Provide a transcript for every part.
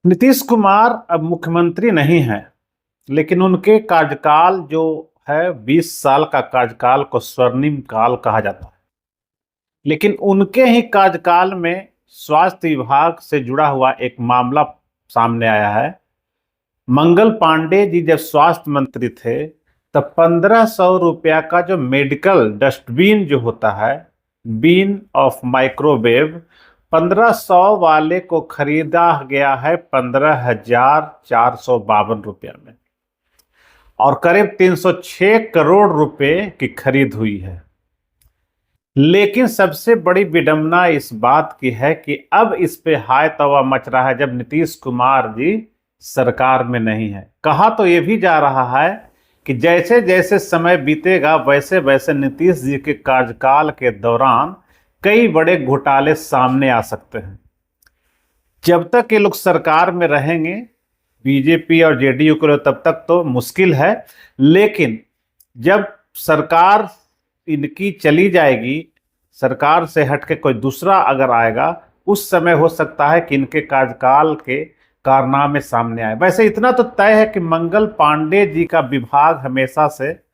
नीतीश कुमार अब मुख्यमंत्री नहीं है, लेकिन उनके कार्यकाल जो है 20 साल का कार्यकाल को स्वर्णिम काल कहा जाता है। लेकिन उनके ही कार्यकाल में स्वास्थ्य विभाग से जुड़ा हुआ एक मामला सामने आया है। मंगल पांडे जी जब स्वास्थ्य मंत्री थे तब 1500 रुपया का जो मेडिकल डस्टबिन जो होता है, बीन ऑफ माइक्रोवेव, 1500 वाले को खरीदा गया है 15,452 रुपया में, और करीब 306 करोड़ रुपए की खरीद हुई है। लेकिन सबसे बड़ी विडंबना इस बात की है कि अब इस पे हाय तौबा मच रहा है जब नीतीश कुमार जी सरकार में नहीं है। कहा तो ये भी जा रहा है कि जैसे जैसे समय बीतेगा वैसे वैसे नीतीश जी के कार्यकाल के दौरान कई बड़े घोटाले सामने आ सकते हैं। जब तक ये लोग सरकार में रहेंगे, बीजेपी और जेडीयू के लिए, तब तक तो मुश्किल है। लेकिन जब सरकार इनकी चली जाएगी, सरकार से हटके कोई दूसरा अगर आएगा, उस समय हो सकता है कि इनके कार्यकाल के कारनामे सामने आए। वैसे इतना तो तय है कि मंगल पांडे जी का विभाग हमेशा से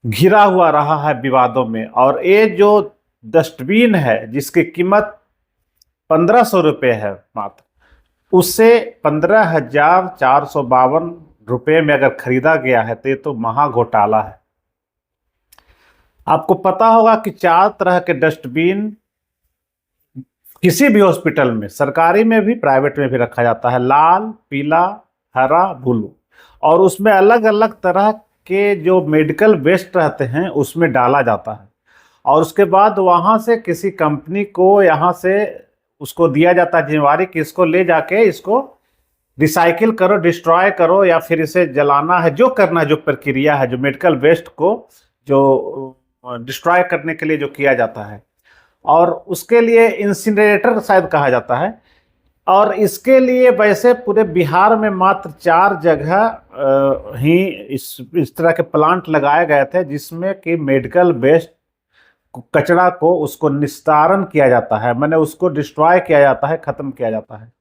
घिरा हुआ रहा है विवादों में, और ये जो डस्टबिन है जिसकी कीमत 1500 रुपये है मात्र, उससे 15,452 रुपये में अगर खरीदा गया है तो ये तो महा घोटाला है। आपको पता होगा कि 4 तरह के डस्टबिन किसी भी हॉस्पिटल में, सरकारी में भी प्राइवेट में भी रखा जाता है, लाल, पीला, हरा, ब्लू, और उसमें अलग अलग तरह के जो मेडिकल वेस्ट रहते हैं उसमें डाला जाता है। और उसके बाद वहाँ से किसी कंपनी को यहाँ से उसको दिया जाता है जिम्मेवारी कि इसको ले जाके इसको रिसाइकिल करो, डिस्ट्रॉय करो, या फिर इसे जलाना है, जो करना है, जो प्रक्रिया है, जो मेडिकल वेस्ट को जो डिस्ट्रॉय करने के लिए जो किया जाता है, और उसके लिए इंसिनरेटर शायद कहा जाता है। और इसके लिए वैसे पूरे बिहार में मात्र 4 जगह ही इस तरह के प्लांट लगाए गए थे जिसमें कि मेडिकल वेस्ट कचरा को उसको निस्तारण किया जाता है, मैंने उसको डिस्ट्रॉय किया जाता है, खत्म किया जाता है।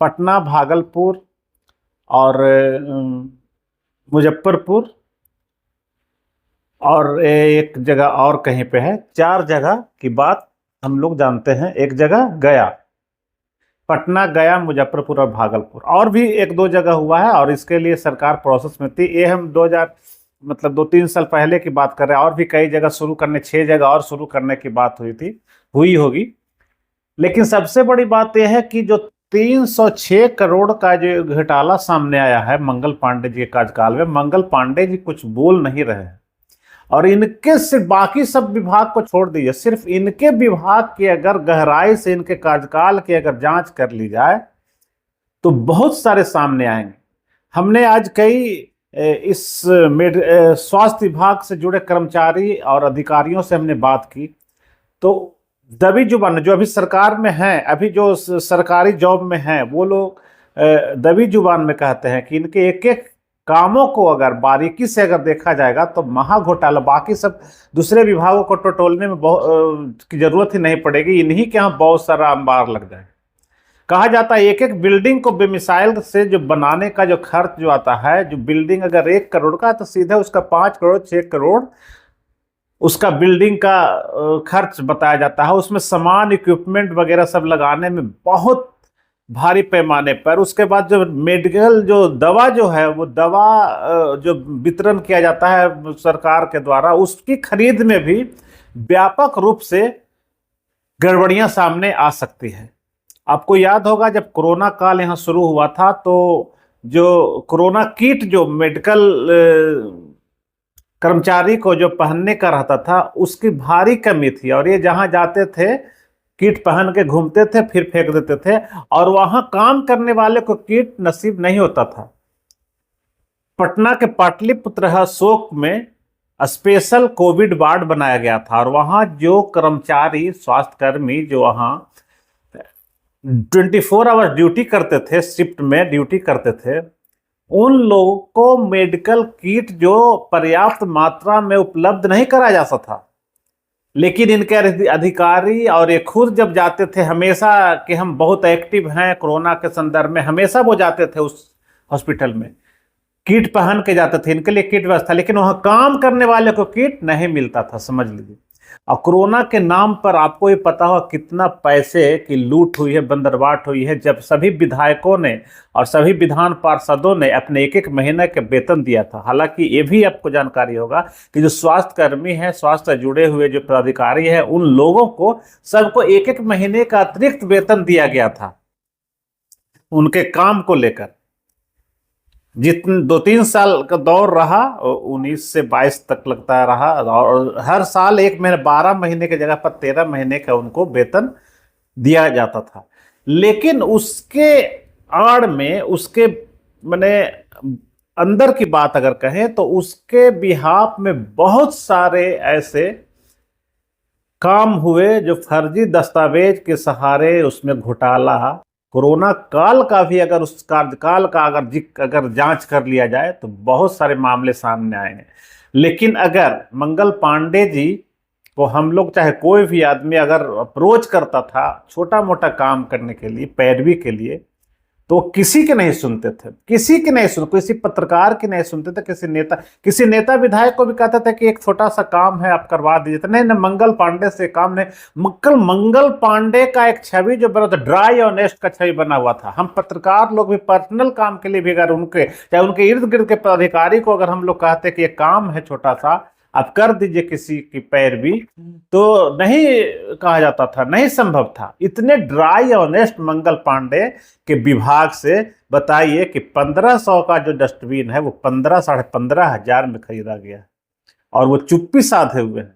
पटना, भागलपुर और मुजफ्फरपुर, और एक जगह और कहीं पे है। 4 जगह की बात हम लोग जानते हैं। एक जगह गया, पटना, गया, मुजफ्फरपुर और भागलपुर, और भी 1-2 जगह हुआ है, और इसके लिए सरकार प्रोसेस में थी। ये हम 2000 मतलब 2-3 साल पहले की बात कर रहे हैं। और भी कई जगह शुरू करने, 6 जगह और शुरू करने की बात हुई होगी। लेकिन सबसे बड़ी बात यह है कि जो 306 करोड़ का जो घोटाला सामने आया है मंगल पांडे जी के कार्यकाल में, मंगल पांडे जी कुछ बोल नहीं रहे हैं। और इनके से बाकी सब विभाग को छोड़ दीजिए, सिर्फ इनके विभाग की अगर गहराई से इनके कार्यकाल की अगर जांच कर ली जाए तो बहुत सारे सामने आएंगे। हमने आज कई इस स्वास्थ्य विभाग से जुड़े कर्मचारी और अधिकारियों से हमने बात की, तो दबी जुबान जो अभी सरकार में हैं, अभी जो सरकारी जॉब में हैं, वो लोग दबी जुबान में कहते हैं कि इनके एक एक कामों को अगर बारीकी से अगर देखा जाएगा तो महा घोटाला। बाकी सब दूसरे विभागों को टटोलने में बहुत की जरूरत ही नहीं पड़ेगी, इन्हीं के यहाँ बहुत सारा अंबार लग जाएगा। कहा जाता है एक एक बिल्डिंग को बेमिसाइल से जो बनाने का जो खर्च जो आता है, जो बिल्डिंग अगर 1 करोड़ का है तो सीधा उसका 5 करोड़ 6 करोड़ उसका बिल्डिंग का खर्च बताया जाता है। उसमें सामान, इक्विपमेंट वगैरह सब लगाने में बहुत भारी पैमाने पर। उसके बाद जो मेडिकल जो दवा जो है, वो दवा जो वितरण किया जाता है सरकार के द्वारा, उसकी खरीद में भी व्यापक रूप से गड़बड़ियां सामने आ सकती है। आपको याद होगा जब कोरोना काल यहाँ शुरू हुआ था तो जो कोरोना किट जो मेडिकल कर्मचारी को जो पहनने का रहता था उसकी भारी कमी थी, और ये जहां जाते थे किट पहन के घूमते थे, फिर फेंक देते थे, और वहां काम करने वाले को किट नसीब नहीं होता था। पटना के पाटलिपुत्र अशोक में स्पेशल कोविड वार्ड बनाया गया था, और वहां जो कर्मचारी, स्वास्थ्यकर्मी जो वहां 24 आवर्स ड्यूटी करते थे, शिफ्ट में ड्यूटी करते थे, उन लोगों को मेडिकल किट जो पर्याप्त मात्रा में उपलब्ध नहीं कराया जा सकता था। लेकिन इनके अधिकारी और ये खुद जब जाते थे हमेशा कि हम बहुत एक्टिव हैं कोरोना के संदर्भ में, हमेशा वो जाते थे उस हॉस्पिटल में, किट पहन के जाते थे, इनके लिए किट व्यवस्था, लेकिन वहां काम करने वाले को किट नहीं मिलता था, समझ लीजिए। और कोरोना के नाम पर आपको ये पता होगा कितना पैसे की लूट हुई है, बंदरबाट हुई है, जब सभी विधायकों ने और सभी विधान पार्षदों ने अपने एक एक महीने के वेतन दिया था। हालांकि ये भी आपको जानकारी होगा कि जो स्वास्थ्य कर्मी है, स्वास्थ्य से जुड़े हुए जो पदाधिकारी हैं, उन लोगों को सबको एक एक महीने का अतिरिक्त वेतन दिया गया था उनके काम को लेकर। जितने 2-3 साल का दौर रहा, 19 से 22 तक लगता रहा, और हर साल 1 महीने 12 महीने की जगह पर 13 महीने का उनको वेतन दिया जाता था। लेकिन उसके आड़ में, उसके मैंने अंदर की बात अगर कहें तो उसके बिहाफ में बहुत सारे ऐसे काम हुए जो फर्जी दस्तावेज के सहारे उसमें घोटाला। कोरोना काल का भी अगर उस कार्यकाल का अगर जांच कर लिया जाए तो बहुत सारे मामले सामने आए हैं। लेकिन अगर मंगल पांडे जी को हम लोग, चाहे कोई भी आदमी अगर अप्रोच करता था छोटा मोटा काम करने के लिए, पैरवी के लिए, तो किसी के नहीं सुनते थे, किसी के नहीं सुनते, किसी पत्रकार की नहीं सुनते थे, किसी नेता विधायक को भी कहते थे कि एक छोटा सा काम है आप करवा दीजिए, तो नहीं ना, मंगल पांडे से काम नहीं। मंगल पांडे का एक छवि जो बना था, ड्राई ऑनेस्ट का छवि बना हुआ था। हम पत्रकार लोग भी पर्सनल काम के लिए भी अगर चाहे उनके इर्द गिर्द के पदाधिकारी को अगर हम लोग कहते कि ये काम है छोटा सा, आप कर दीजिए किसी की पैरवी, तो नहीं कहा जाता था, नहीं संभव था। इतने ड्राई ऑनेस्ट मंगल पांडे के विभाग से बताइए कि 1500 का जो डस्टबिन है वो 15-15,500 में खरीदा गया और वो चुप्पी साधे हुए हैं।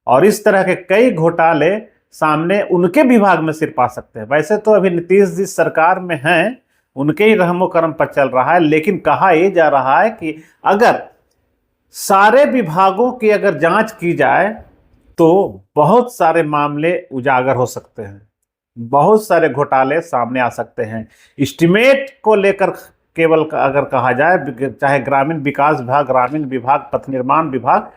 और इस तरह के कई घोटाले सामने उनके विभाग में सिर पा सकते हैं। वैसे तो अभी नीतीश जी सरकार में हैं, उनके ही रहमो करम पर चल रहा है, लेकिन कहा यह जा रहा है कि अगर सारे विभागों की अगर जांच की जाए तो बहुत सारे मामले उजागर हो सकते हैं, बहुत सारे घोटाले सामने आ सकते हैं। एस्टिमेट को लेकर केवल अगर कहा जाए, चाहे ग्रामीण विकास विभाग, ग्रामीण विभाग, पथ निर्माण विभाग,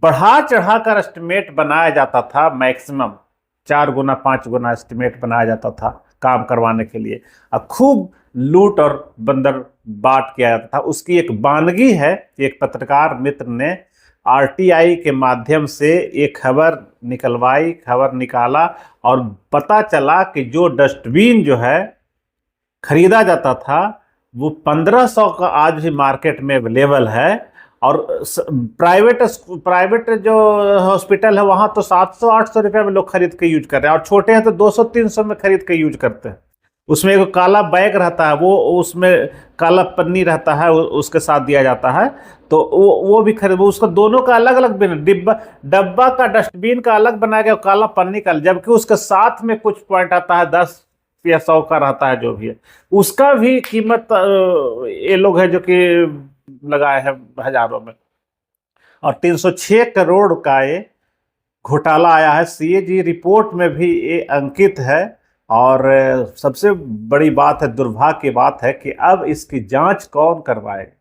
बढ़ा चढ़ाकर एस्टिमेट बनाया जाता था। मैक्सिमम 4 गुना 5 गुना एस्टिमेट बनाया जाता था काम करवाने के लिए। अब खूब लूट और बंदर बाट किया जाता था। उसकी एक वानगी है, एक पत्रकार मित्र ने आरटीआई के माध्यम से एक खबर निकाला और पता चला कि जो डस्टबिन जो है खरीदा जाता था वो 1500 का आज भी मार्केट में अवेलेबल है। और प्राइवेट जो हॉस्पिटल है वहाँ तो 700-800 रुपये में लोग खरीद के यूज कर रहे हैं, और छोटे हैं तो 200-300 में खरीद के यूज करते हैं। उसमें एक काला बैग रहता है, वो उसमें काला पन्नी रहता है, उसके साथ दिया जाता है, तो वो भी खरीद, उसका दोनों का अलग अलग डब्बा का डस्टबिन का अलग बनाया गया, काला पन्नी का, जबकि उसके साथ में कुछ पॉइंट आता है 10 या 100 का रहता है, जो भी है उसका भी कीमत ये लोग है जो कि लगाए हैं हजारों में। और 306 करोड़ का ये घोटाला आया है, सीएजी रिपोर्ट में भी ये अंकित है। और सबसे बड़ी बात है, दुर्भाग्य की बात है कि अब इसकी जांच कौन करवाएगा?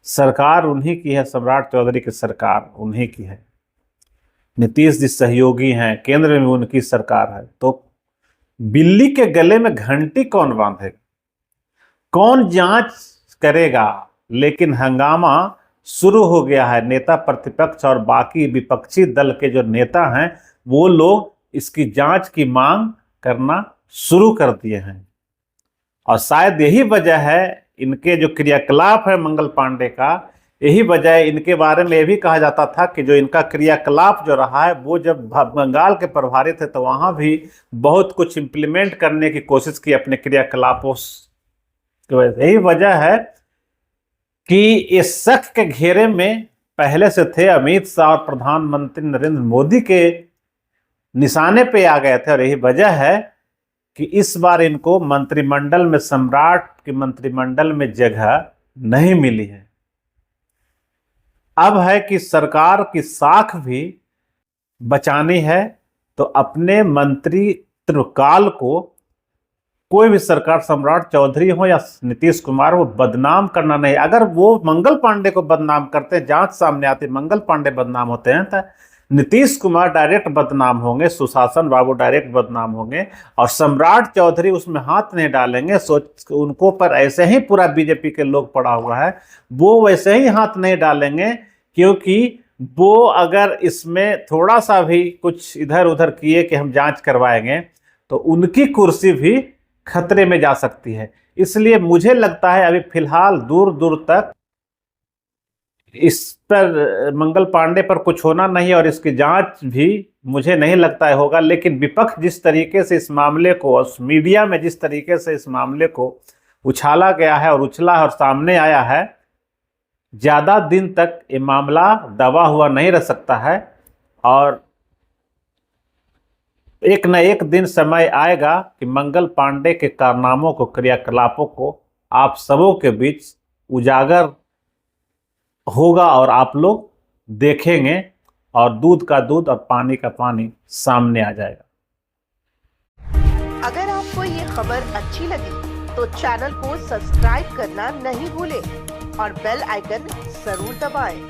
सरकार उन्हीं की है, सम्राट चौधरी की सरकार उन्हीं की है, नीतीश जी सहयोगी हैं, केंद्र में उनकी सरकार है। तो बिल्ली के गले में घंटी कौन बांधेगा, कौन जांच करेगा? लेकिन हंगामा शुरू हो गया है। नेता प्रतिपक्ष और बाकी विपक्षी दल के जो नेता हैं वो लोग इसकी जांच की मांग करना शुरू कर दिए हैं। और शायद यही वजह है इनके जो क्रियाकलाप है मंगल पांडे का, यही वजह है, इनके बारे में यह भी कहा जाता था कि जो इनका क्रियाकलाप जो रहा है, वो जब बंगाल के प्रभारी थे तो वहां भी बहुत कुछ इंप्लीमेंट करने की कोशिश की अपने क्रियाकलापों की वजह से। यही वजह है कि इस शक के घेरे में पहले से थे अमित शाह और प्रधानमंत्री नरेंद्र मोदी के निशाने पे आ गए थे। और यही वजह है कि इस बार इनको मंत्रिमंडल में, सम्राट के मंत्रिमंडल में जगह नहीं मिली है। अब है कि सरकार की साख भी बचानी है, तो अपने मंत्रित्व काल को कोई भी सरकार, सम्राट चौधरी हो या नीतीश कुमार, वो बदनाम करना नहीं। अगर वो मंगल पांडे को बदनाम करते, जांच सामने आती, मंगल पांडे बदनाम होते हैं, तो नीतीश कुमार डायरेक्ट बदनाम होंगे, सुशासन बाबू डायरेक्ट बदनाम होंगे, और सम्राट चौधरी उसमें हाथ नहीं डालेंगे। सोच उनको पर ऐसे ही पूरा बीजेपी के लोग पड़ा हुआ है, वो वैसे ही हाथ नहीं डालेंगे, क्योंकि वो अगर इसमें थोड़ा सा भी कुछ इधर उधर किए कि हम जांच करवाएंगे तो उनकी कुर्सी भी खतरे में जा सकती है। इसलिए मुझे लगता है अभी फिलहाल दूर दूर तक इस पर मंगल पांडे पर कुछ होना नहीं, और इसकी जांच भी मुझे नहीं लगता है होगा। लेकिन विपक्ष जिस तरीके से इस मामले को, और मीडिया में जिस तरीके से इस मामले को उछाला गया है और उछला है और सामने आया है, ज्यादा दिन तक ये मामला दबा हुआ नहीं रह सकता है, और एक न एक दिन समय आएगा कि मंगल पांडे के कारनामों को, क्रियाकलापों को आप सबों के बीच उजागर होगा और आप लोग देखेंगे, और दूध का दूध और पानी का पानी सामने आ जाएगा। अगर आपको ये खबर अच्छी लगी तो चैनल को सब्सक्राइब करना नहीं भूलें और बेल आइकन जरूर दबाएं।